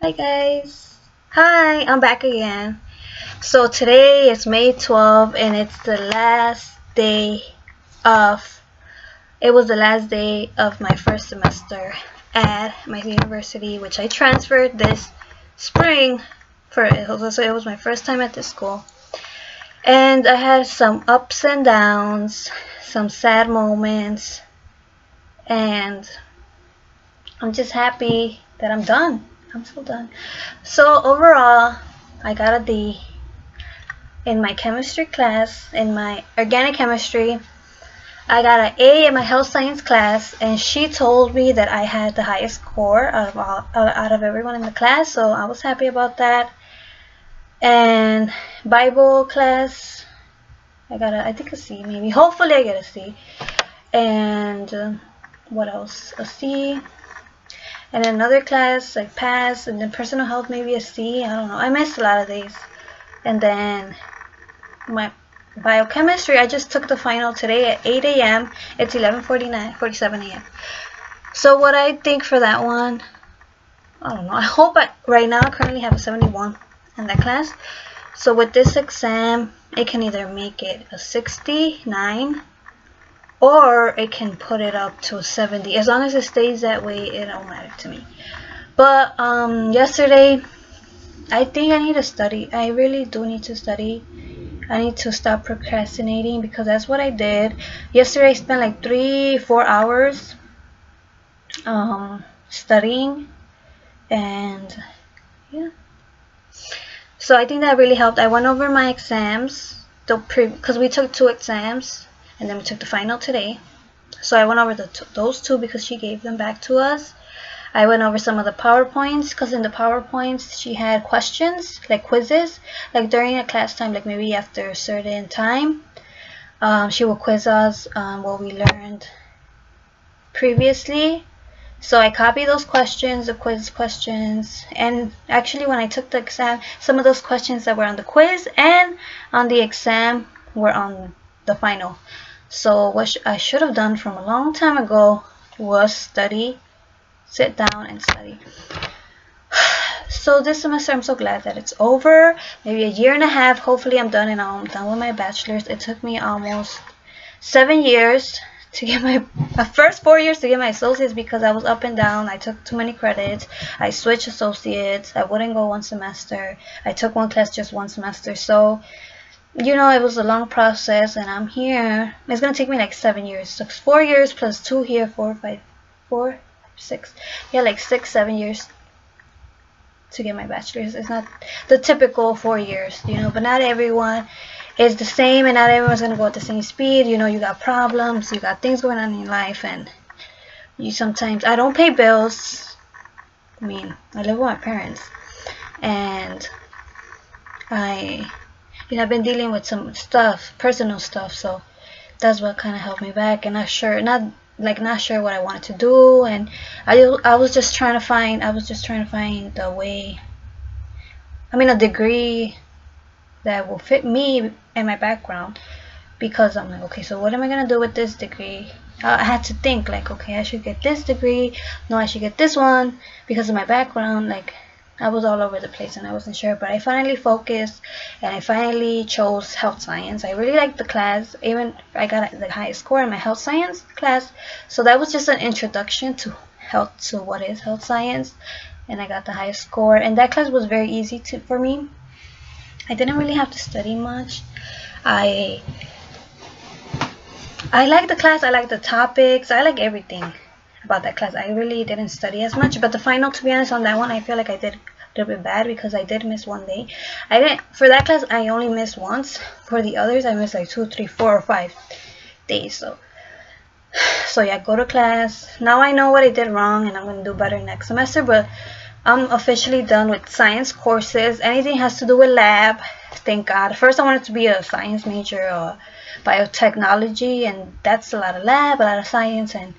Hi guys. Hi, I'm back again. So today is May 12th and it's the last day of the last day of my first semester at my university, which I transferred this spring so it was my first time at this school. And I had some ups and downs, some sad moments, and I'm just happy that I'm done. I'm so done. So overall, I got a D in my chemistry class. In my organic chemistry, I got an A in my health science class, and she told me that I had the highest score out of everyone in the class, so I was happy about that. And Bible class, I think a C maybe. Hopefully I get a C. And what else? A C. And in another class, like pass, and then personal health, maybe a C. I don't know. I missed a lot of these. And then my biochemistry, I just took the final today at 8 a.m. It's 11:47 a.m. So what I think for that one, I don't know. I hope right now I currently have a 71 in that class. So with this exam, it can either make it a 69 or it can put it up to a 70. As long as it stays that way, it don't matter to me. But yesterday, I think I need to study. I really do need to study. I need to stop procrastinating because that's what I did. Yesterday I spent like 3-4 hours studying, and yeah. So I think that really helped. I went over my exams, because we took 2 exams and then we took the final today. So I went over those 2 because she gave them back to us. I went over some of the PowerPoints because in the PowerPoints she had questions, like quizzes, like during a class time, like maybe after a certain time. She will quiz us what we learned previously. So I copied those questions, the quiz questions, and actually when I took the exam, some of those questions that were on the quiz and on the exam were on the final. So what I should have done from a long time ago was study. Sit down and study. So this semester I'm so glad that it's over. Maybe a year and a half. Hopefully I'm done and I'm done with my bachelor's. It took me almost 7 years to get my first 4 years to get my associates because I was up and down. I took too many credits. I switched associates. I wouldn't go one semester. I took one class just one semester. So you know, it was a long process and I'm here. It's gonna take me like 7 years. So 4 years plus 2 here, 4, 5, 4, 6. Yeah, like 6, 7 years to get my bachelor's. It's not the typical 4 years, you know, but not everyone is the same and not everyone's gonna go at the same speed. You know, you got problems, you got things going on in your life, and you sometimes, I don't pay bills. I mean, I live with my parents, and I've been dealing with some stuff, personal stuff, so that's what kind of held me back, and not sure what I wanted to do, and I was just trying to find the way, a degree that will fit me and my background, because I'm like, okay, so what am I gonna do with this degree? I had to think like, okay, I should get this degree, no, I should get this one because of my background. Like, I was all over the place and I wasn't sure, but I finally focused and I finally chose health science. I really liked the class. Even I got the highest score in my health science class, so that was just an introduction to what is health science, and I got the highest score, and that class was very easy for me. I didn't really have to study much. I like the class, I like the topics, I like everything about that class. I really didn't study as much, but the final, to be honest, on that one, I feel like I did a little bit bad because I did miss one day. For that class, I only missed once. For the others, I missed like 2, 3, 4, or 5 days. So yeah, go to class. Now I know what I did wrong and I'm going to do better next semester, but I'm officially done with science courses. Anything has to do with lab, thank God. First I wanted to be a science major or biotechnology, and that's a lot of lab, a lot of science, and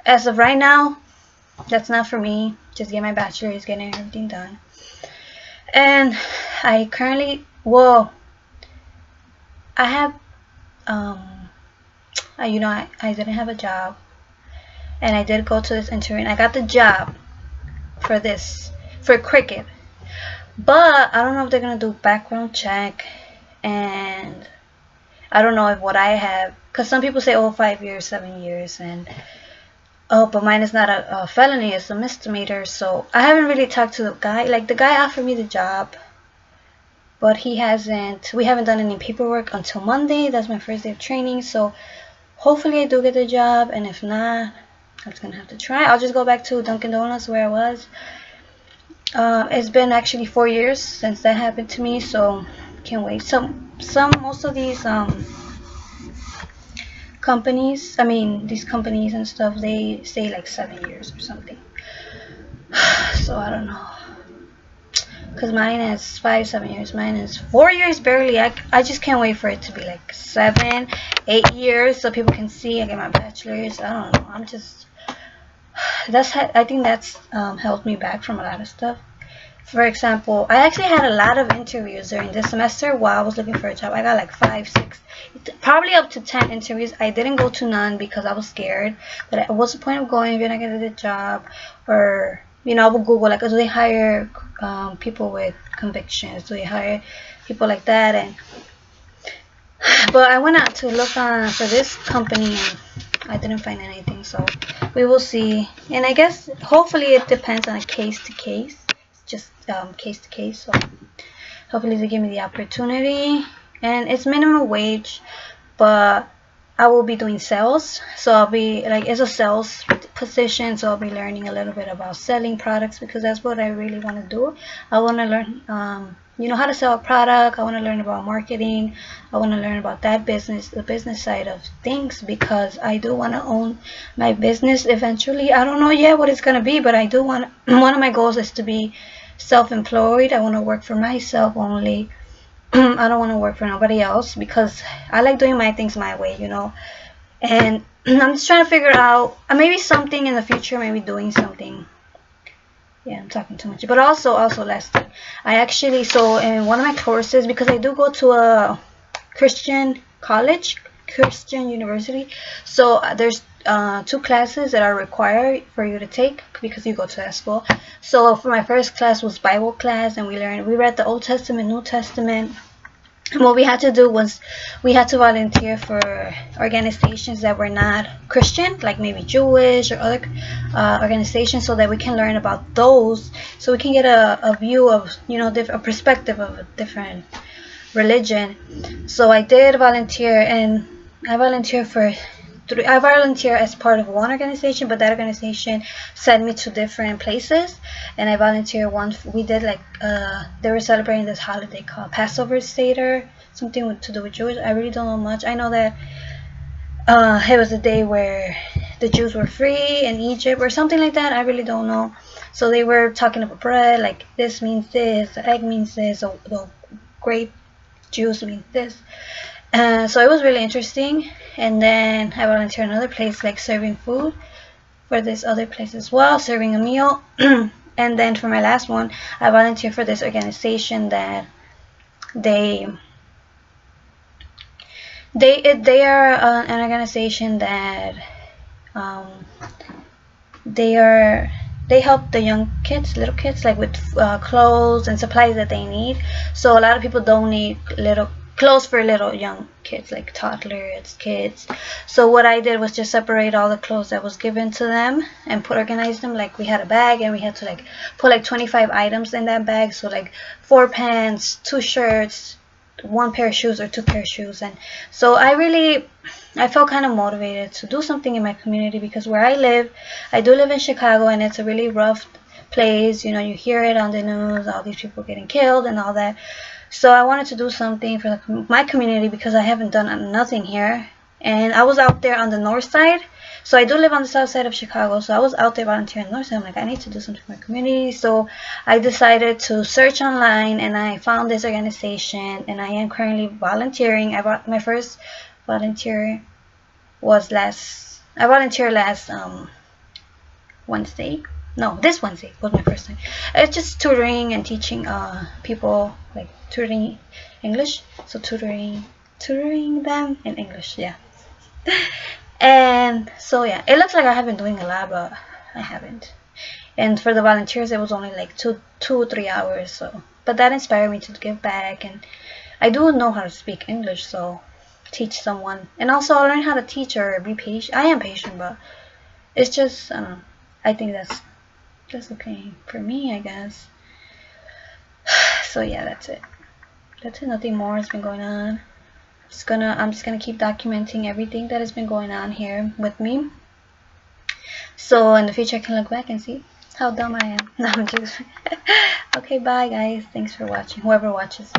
as of right now, that's not for me. Just get my bachelor's, getting everything done. And I currently, I have, I didn't have a job, and I did go to this interview, and I got the job for this for Cricket. But I don't know if they're gonna do background check, and I don't know if what I have, because some people say, oh, 5 years, 7 years, and oh, but mine is not a felony, it's a misdemeanor. So I haven't really talked to the guy. Like, the guy offered me the job, but we haven't done any paperwork until Monday. That's my first day of training. So hopefully I do get the job, and if not, I'm just gonna have to try. I'll just go back to Dunkin' Donuts where I was. It's been actually 4 years since that happened to me, so can't wait. Most of these companies, these companies and stuff, they say like 7 years or something. So I don't know, because mine is 7 years. Mine is 4 years barely. I just can't wait for it to be like 7, 8 years so people can see I get my bachelor's. I don't know. I think that's held me back from a lot of stuff. For example, I actually had a lot of interviews during this semester while I was looking for a job. I got like 5, 6, probably up to 10 interviews. I didn't go to none because I was scared. But what's the point of going if you're not getting the job? Or, I would Google, like, do they hire people with convictions? Do they hire people like that? But I went out to look for this company, and I didn't find anything. So we will see. And I guess hopefully it depends on a case to case. Just case to case. So hopefully they give me the opportunity. And it's minimum wage, but I will be doing sales. So I'll be like, it's a sales position, so I'll be learning a little bit about selling products, because that's what I really want to do. I want to learn how to sell a product. I want to learn about marketing. I want to learn about that business, the business side of things, because I do want to own my business eventually. I don't know yet what it's going to be, but I do want, one of my goals is to be self-employed. I want to work for myself only. I don't want to work for nobody else, because I like doing my things my way, and I'm just trying to figure out maybe something in the future, maybe doing something. Yeah, I'm talking too much. But also last thing, I actually, so in one of my courses, because I do go to a Christian college, Christian university, so there's 2 classes that are required for you to take because you go to that school. So for my first class was Bible class, and we read the Old Testament, New Testament. And what we had to do was we had to volunteer for organizations that were not Christian, like maybe Jewish or other organizations, so that we can learn about those, so we can get a view of, a perspective of a different religion. So I did volunteer, and I volunteered I volunteer as part of one organization, but that organization sent me to different places. And I volunteered once. We did like they were celebrating this holiday called Passover Seder, something to do with Jewish. I really don't know much. I know that it was a day where the Jews were free in Egypt or something like that. I really don't know. So they were talking about bread, like this means this, the egg means this, the grape juice means this. So it was really interesting. And then I volunteered another place, like serving food for this other place as well, serving a meal. And then for my last one, I volunteered for this organization that they are an organization that they help the young kids, little kids, like with clothes and supplies that they need. So a lot of people don't need clothes for little young kids, like toddlers, kids. So what I did was just separate all the clothes that was given to them and organize them. Like, we had a bag, and we had to like put like 25 items in that bag. So like 4 pants, 2 shirts, 1 pair of shoes, or 2 pair of shoes. And so I felt kind of motivated to do something in my community, because where I do live in Chicago, and it's a really rough place. You hear it on the news, all these people getting killed and all that. So I wanted to do something for my community, because I haven't done nothing here. And I was out there on the north side. So I do live on the south side of Chicago. So I was out there volunteering on the north side. I'm like, I need to do something for my community. So I decided to search online, and I found this organization, and I am currently volunteering. My first volunteer was I volunteered last Wednesday. No, this Wednesday was my first time. It's just tutoring and teaching people, like tutoring English. So tutoring them in English, yeah. And so yeah, it looks like I have been doing a lot, but I haven't. and for the volunteers it was only like 2 or 3 hours. So but that inspired me to give back, and I do know how to speak English, so teach someone. And also I learned how to teach or be patient. I am patient, but it's just I think that's okay for me, I guess. So yeah, that's it. Nothing more has been going on. I'm just gonna keep documenting everything that has been going on here with me, so in the future I can look back and see how dumb I am. No, I'm just okay, bye guys, thanks for watching, whoever watches.